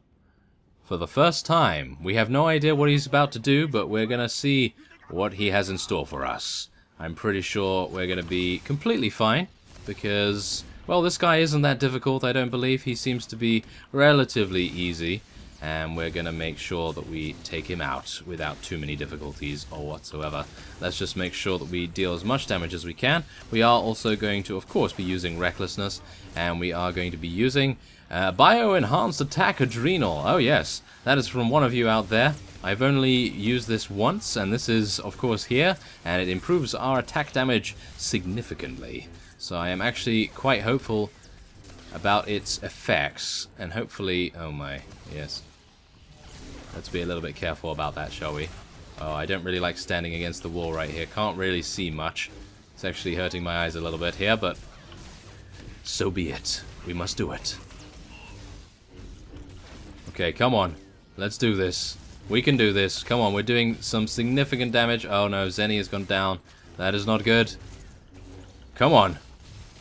for the first time. We have no idea what he's about to do, but we're going to see what he has in store for us. I'm pretty sure we're going to be completely fine, because, well, this guy isn't that difficult, I don't believe. He seems to be relatively easy, and we're going to make sure that we take him out without too many difficulties or whatsoever. Let's just make sure that we deal as much damage as we can. We are also going to, of course, be using Recklessness, and we are going to be using Bio-enhanced attack adrenal. Oh yes, that is from one of you out there. I've only used this once, and this is, of course, here, and it improves our attack damage significantly. So I am actually quite hopeful about its effects, and hopefully... Oh my, yes. Let's be a little bit careful about that, shall we? Oh, I don't really like standing against the wall right here. Can't really see much. It's actually hurting my eyes a little bit here, but so be it. We must do it. Okay, come on. Let's do this. We can do this. Come on, we're doing some significant damage. Oh no, Zenny has gone down. That is not good. Come on.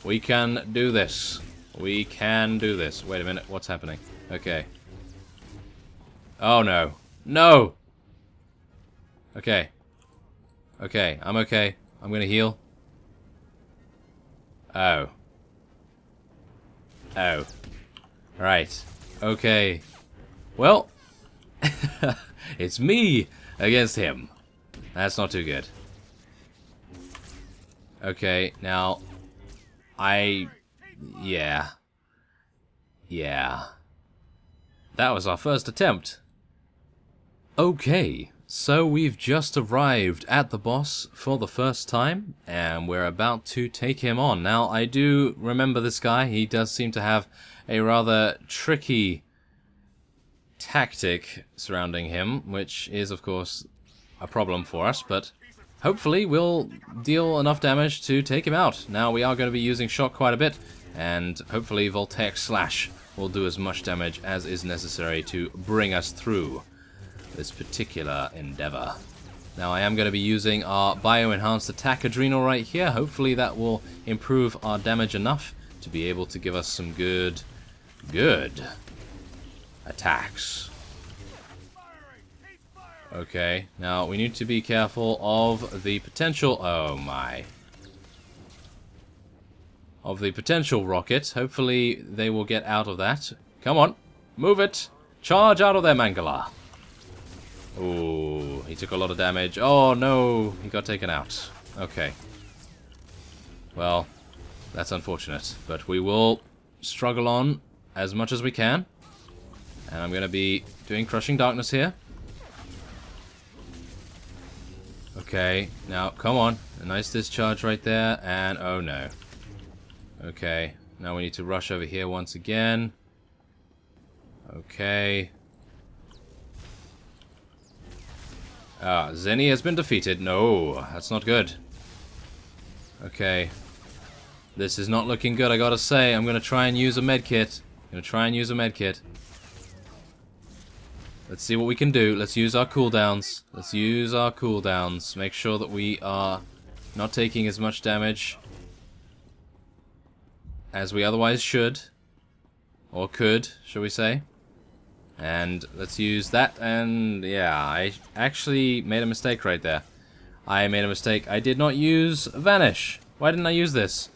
We can do this. We can do this. Wait a minute, what's happening? Okay. Oh no. No! Okay. Okay, I'm okay. I'm gonna heal. Oh. Oh. Right. Okay. Well, it's me against him. That's not too good. Okay, now, yeah. Yeah. That was our first attempt. Okay, so we've just arrived at the boss for the first time, and we're about to take him on. Now, I do remember this guy. He does seem to have a rather tricky tactic surrounding him, which is, of course, a problem for us, but hopefully we'll deal enough damage to take him out. Now, we are going to be using shock quite a bit, and hopefully Voltaic Slash will do as much damage as is necessary to bring us through this particular endeavor. Now, I am going to be using our Bio-Enhanced Attack Adrenal right here. Hopefully that will improve our damage enough to be able to give us some good attacks. Okay, now we need to be careful of the potential... Oh my. Of the potential rocket. Hopefully they will get out of that. Come on, move it. Charge out of there, Mangala. Ooh, he took a lot of damage. Oh no, he got taken out. Okay. Well, that's unfortunate, but we will struggle on as much as we can. And I'm going to be doing Crushing Darkness here. Okay, now, come on. A nice discharge right there, and oh no. Okay, now we need to rush over here once again. Okay. Ah, Zenny has been defeated. No, that's not good. Okay. This is not looking good, I gotta say. I'm gonna try and use a medkit. Let's see what we can do. Let's use our cooldowns. Make sure that we are not taking as much damage as we otherwise should. Or could, shall we say. And let's use that, and yeah, I actually made a mistake right there. I made a mistake. I did not use Vanish. Why didn't I use this?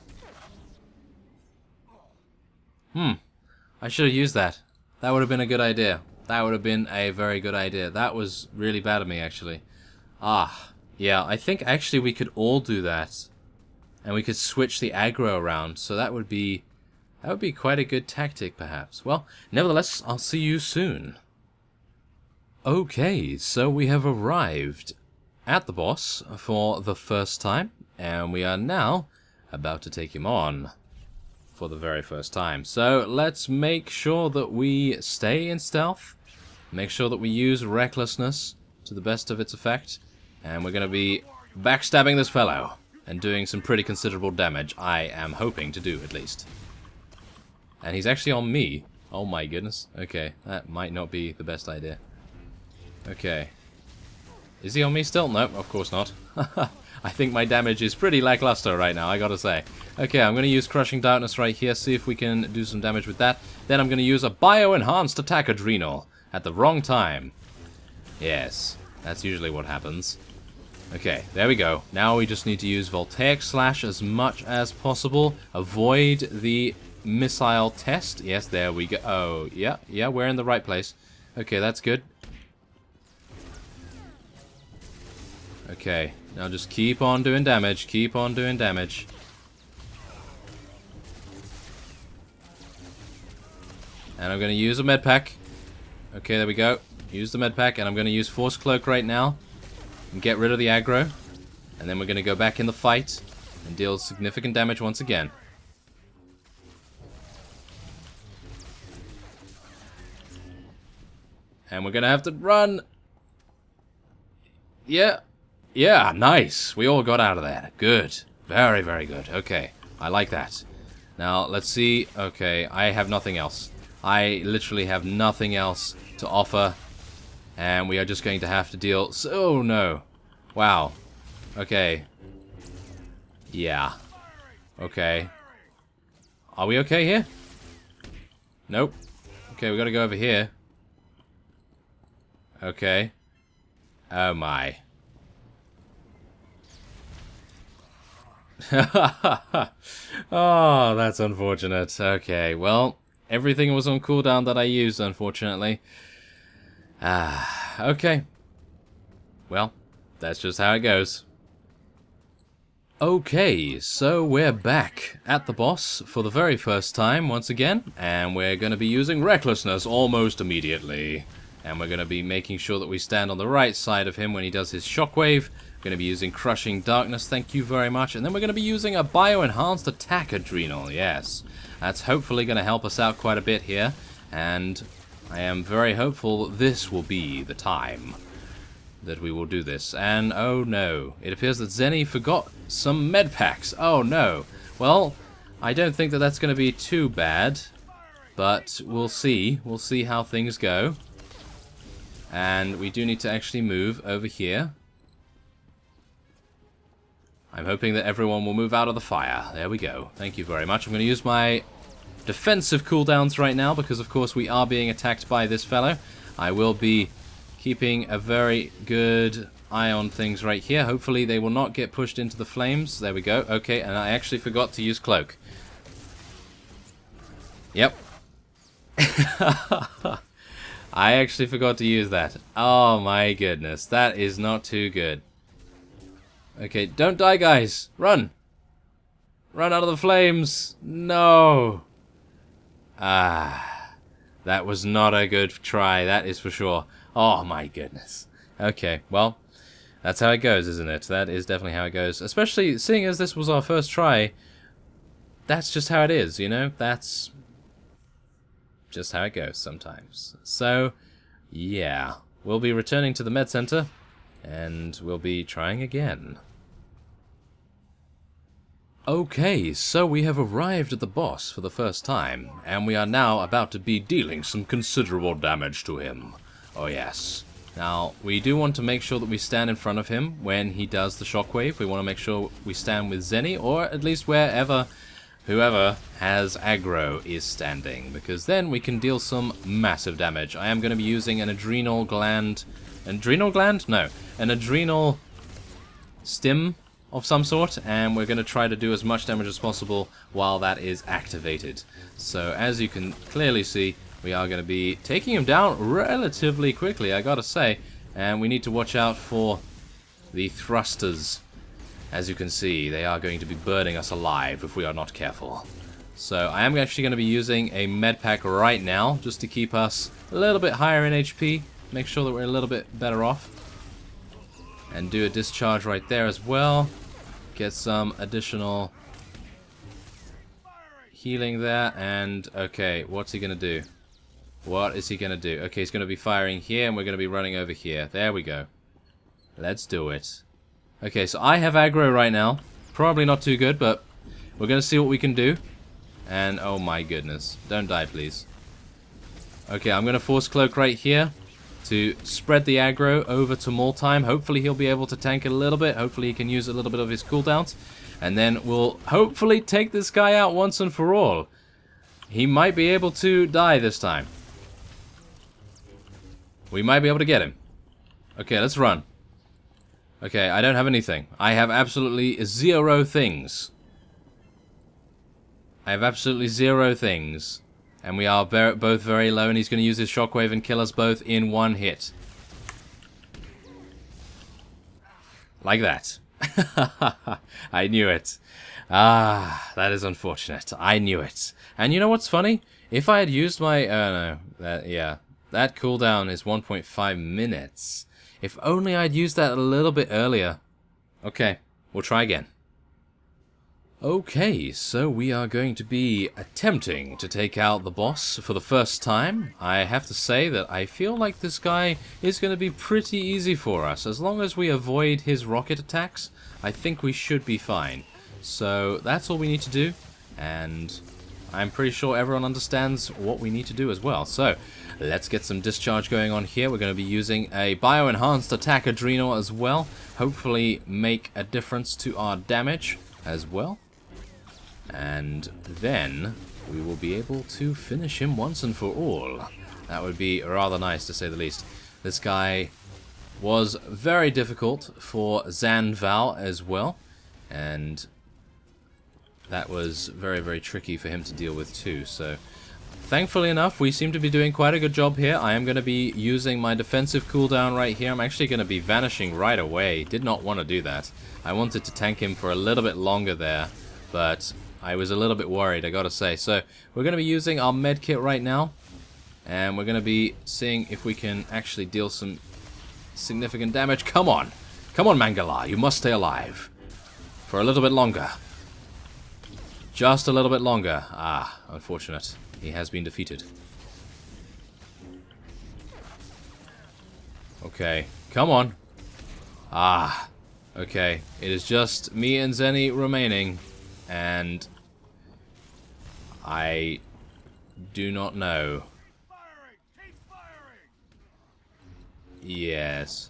I should have used that. That would have been a good idea. That would have been a very good idea. That was really bad of me, actually. Ah, yeah, I think actually we could all do that. And we could switch the aggro around, so that would be quite a good tactic, perhaps. Well, nevertheless, I'll see you soon. Okay, so we have arrived at the boss for the first time, and we are now about to take him on for the very first time. So let's make sure that we stay in stealth, make sure that we use recklessness to the best of its effect, and we're going to be backstabbing this fellow and doing some pretty considerable damage, I am hoping to do at least. And he's actually on me. Oh my goodness. Okay, that might not be the best idea. Okay. Is he on me still? Nope, of course not. I think my damage is pretty lackluster right now, I gotta say. Okay, I'm gonna use Crushing Darkness right here, see if we can do some damage with that. Then I'm gonna use a Bio-Enhanced Attack Adrenal at the wrong time. Yes, that's usually what happens. Okay, there we go. Now we just need to use Voltaic Slash as much as possible. Avoid the missile test. Yes, there we go. Oh, yeah, we're in the right place. Okay, that's good. Okay, now just keep on doing damage. And I'm going to use a med pack. Okay, there we go. Use the med pack, and I'm going to use Force Cloak right now. And get rid of the aggro. And then we're going to go back in the fight and deal significant damage once again. And we're going to have to run. Yeah. Yeah, nice. We all got out of there. Good. Very, very good. Okay. I like that. Now, let's see. Okay, I have nothing else. I literally have nothing else to offer. And we are just going to have to deal... Oh, no. Wow. Okay. Yeah. Okay. Are we okay here? Nope. Okay, we gotta go over here. Okay. Oh, my. Oh, that's unfortunate. Okay, well, everything was on cooldown that I used, unfortunately. Okay. Well, that's just how it goes. Okay, so we're back at the boss for the very first time once again, and we're going to be using Recklessness almost immediately. And we're going to be making sure that we stand on the right side of him when he does his shockwave. We're going to be using Crushing Darkness, thank you very much. And then we're going to be using a Bio-Enhanced Attack Adrenal, yes. That's hopefully going to help us out quite a bit here. And I am very hopeful this will be the time that we will do this. And oh no, it appears that Zenny forgot some med packs. Oh no. Well, I don't think that that's going to be too bad. But we'll see. We'll see how things go. And we do need to actually move over here. I'm hoping that everyone will move out of the fire. There we go. Thank you very much. I'm going to use my defensive cooldowns right now because, of course, we are being attacked by this fellow. I will be keeping a very good eye on things right here. Hopefully they will not get pushed into the flames. There we go. Okay, and I actually forgot to use Cloak. Yep. I actually forgot to use that. Oh my goodness, that is not too good. Okay, don't die, guys. Run. Run out of the flames. No. Ah, that was not a good try, that is for sure. Oh my goodness. Okay, well, that's how it goes, isn't it? That is definitely how it goes. Especially seeing as this was our first try, that's just how it is, you know? That's just how it goes sometimes. So, yeah. We'll be returning to the med center, and we'll be trying again. Okay, so we have arrived at the boss for the first time, and we are now about to be dealing some considerable damage to him. Oh yes. Now, we do want to make sure that we stand in front of him when he does the shockwave. We want to make sure we stand with Zenny, or at least wherever whoever has aggro is standing, because then we can deal some massive damage. I am going to be using an adrenal gland... Adrenal gland? No. An adrenal stim of some sort, and we're going to try to do as much damage as possible while that is activated. So, as you can clearly see, we are going to be taking him down relatively quickly, I gotta say. And we need to watch out for the thrusters. As you can see, they are going to be burning us alive if we are not careful. So I am actually going to be using a med pack right now, just to keep us a little bit higher in HP. Make sure that we're a little bit better off. And do a discharge right there as well. Get some additional healing there. And, okay, what's he going to do? What is he going to do? Okay, he's going to be firing here, and we're going to be running over here. There we go. Let's do it. Okay, so I have aggro right now. Probably not too good, but we're going to see what we can do. And, oh my goodness. Don't die, please. Okay, I'm going to force cloak right here to spread the aggro over to Mortime. Hopefully he'll be able to tank it a little bit. Hopefully he can use a little bit of his cooldowns. And then we'll hopefully take this guy out once and for all. He might be able to die this time. We might be able to get him. Okay, let's run. Okay, I don't have anything. I have absolutely zero things. I have absolutely zero things. And we are both very low, and he's going to use his shockwave and kill us both in one hit. Like that. I knew it. Ah, that is unfortunate. I knew it. And you know what's funny? If I had used my... no, that cooldown is 1.5 minutes. If only I'd used that a little bit earlier. Okay, we'll try again. Okay, so we are going to be attempting to take out the boss for the first time. I have to say that I feel like this guy is going to be pretty easy for us. As long as we avoid his rocket attacks, I think we should be fine. So that's all we need to do, and I'm pretty sure everyone understands what we need to do as well. So let's get some discharge going on here. We're going to be using a bio-enhanced attack adrenal as well. Hopefully make a difference to our damage as well. And then we will be able to finish him once and for all. That would be rather nice, to say the least. This guy was very difficult for Zanval as well, and that was very, very tricky for him to deal with too. So thankfully enough, we seem to be doing quite a good job here. I am going to be using my defensive cooldown right here. I'm actually going to be vanishing right away. Did not want to do that. I wanted to tank him for a little bit longer there, but I was a little bit worried, I gotta say. So we're going to be using our medkit right now, and we're going to be seeing if we can actually deal some significant damage. Come on! Come on, Mangala, you must stay alive. For a little bit longer. Just a little bit longer. Ah, unfortunate. He has been defeated. Okay, come on. Ah, okay. It is just me and Zenny remaining, and I do not know. Yes.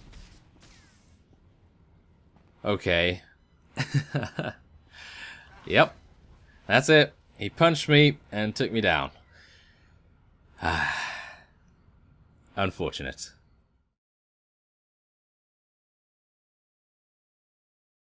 Okay. Yep. That's it. He punched me and took me down. Unfortunate.